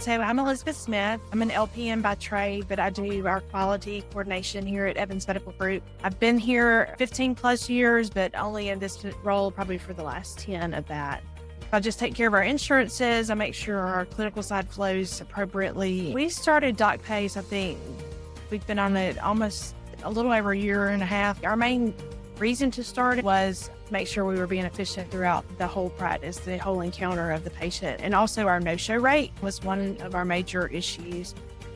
So I'm Elizabeth Smith. I'm an LPN by trade, but I do our quality coordination here at Evans Medical Group. I've been here 15 plus years, but only in this role probably for the last 10 of that. I just take care of our insurances. I make sure our clinical side flows appropriately. We started DOCPACE, I think we've been on it almost a little over a year and a half. Our main reason to start it was to make sure we were being efficient throughout the whole practice, the whole encounter of the patient. And also our no-show rate was one of our major issues.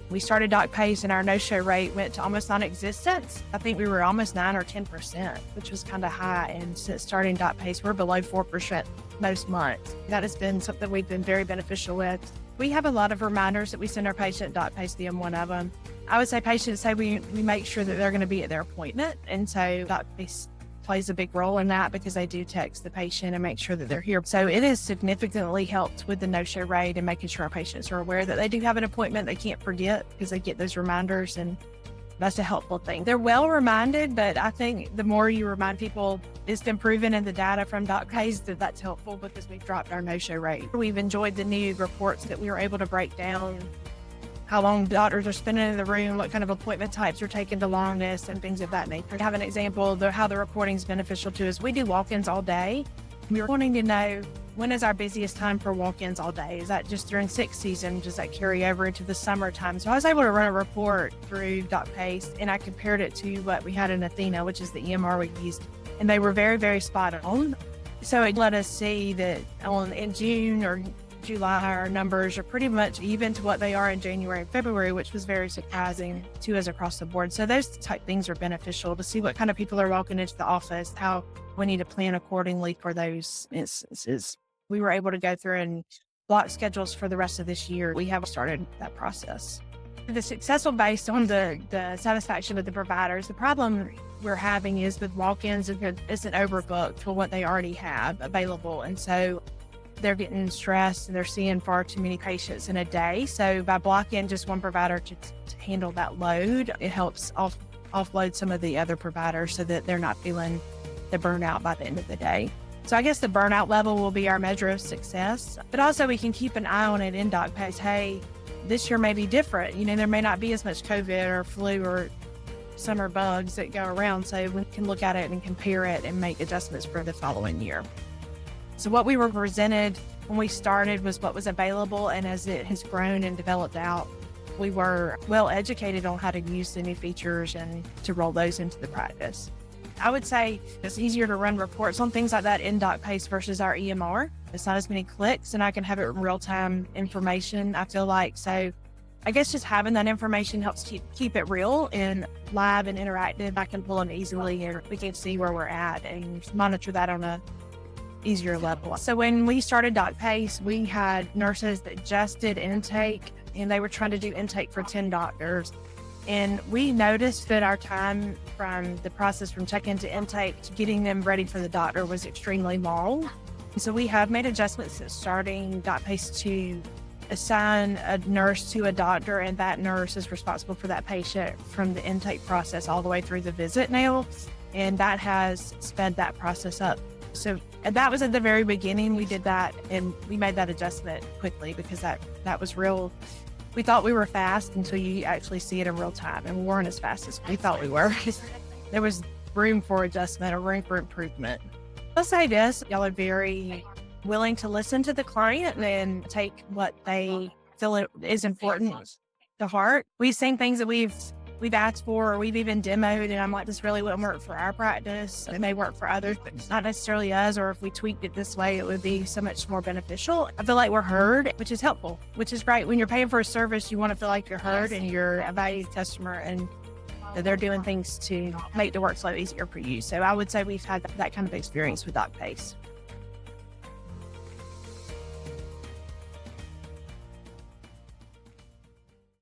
We started DOCPACE and our no-show rate went to almost non-existent. I think we were almost 9 or 10%, which was kind of high. And since starting DOCPACE, we're below 4% most months. That has been something we've been very beneficial with. We have a lot of reminders that we send our patient, DOCPACE being one of them. I would say patients say we make sure that they're going to be at their appointment. And so DOCPACE plays a big role in that because they do text the patient and make sure that they're here. So it has significantly helped with the no-show rate and making sure our patients are aware that they do have an appointment. They can't forget because they get those reminders, and that's a helpful thing. They're well reminded, but I think the more you remind people, it's been proven in the data from DOCPACE that that's helpful because we've dropped our no-show rate. We've enjoyed the new reports that we were able to break down how long doctors are spending in the room, what kind of appointment types are taking the longest, and things of that nature. To have an example of how the reporting is beneficial to us, we do walk-ins all day. We're wanting to know, when is our busiest time for walk-ins all day? Is that just during sick season? Does that carry over into the summertime? So I was able to run a report through DOCPACE, and I compared it to what we had in Athena, which is the EMR we used, and they were very, very spot on. So it let us see that in June or July, our numbers are pretty much even to what they are in January and February, which was very surprising to us across the board. So those type things are beneficial to see what kind of people are walking into the office, how we need to plan accordingly for those instances. We were able to go through and block schedules for the rest of this year. We have started that process. The successful based on the satisfaction of the providers. The problem we're having is with walk-ins, it's an overbooked for what they already have available. And so they're getting stressed and they're seeing far too many patients in a day. So by blocking just one provider to handle that load, it helps offload some of the other providers so that they're not feeling the burnout by the end of the day. So I guess the burnout level will be our measure of success, but also we can keep an eye on it in DOCPACE. Hey, this year may be different. There may not be as much COVID or flu or summer bugs that go around. So we can look at it and compare it and make adjustments for the following year. So what we were presented when we started was what was available, and as it has grown and developed out, we were well educated on how to use the new features and to roll those into the practice. I would say it's easier to run reports on things like that in DOCPACE versus our EMR. It's not as many clicks, and I can have it in real-time information, I feel like. So I guess just having that information helps keep it real and live and interactive. I can pull them easily, and we can see where we're at and monitor that on a easier level. So when we started DOCPACE, we had nurses that just did intake, and they were trying to do intake for 10 doctors. And we noticed that our time from the process from check-in to intake to getting them ready for the doctor was extremely long. So we have made adjustments since starting DOCPACE to assign a nurse to a doctor, and that nurse is responsible for that patient from the intake process all the way through the visit now. And that has sped that process up. So that was at the very beginning. We did that, and we made that adjustment quickly because that was real. We thought we were fast until you actually see it in real time, and we weren't as fast as we thought we were. There was room for adjustment or room for improvement. I'll say this, y'all are very willing to listen to the client and take what they feel is important to heart. We've seen things that we've asked for, or we've even demoed, and I'm like, this really wouldn't work for our practice. It may work for others, but not necessarily us, or if we tweaked it this way, it would be so much more beneficial. I feel like we're heard, which is helpful, which is great. When you're paying for a service, you want to feel like you're heard and you're a valued customer, and they're doing things to make the workflow easier for you. So I would say we've had that kind of experience with DOCPACE.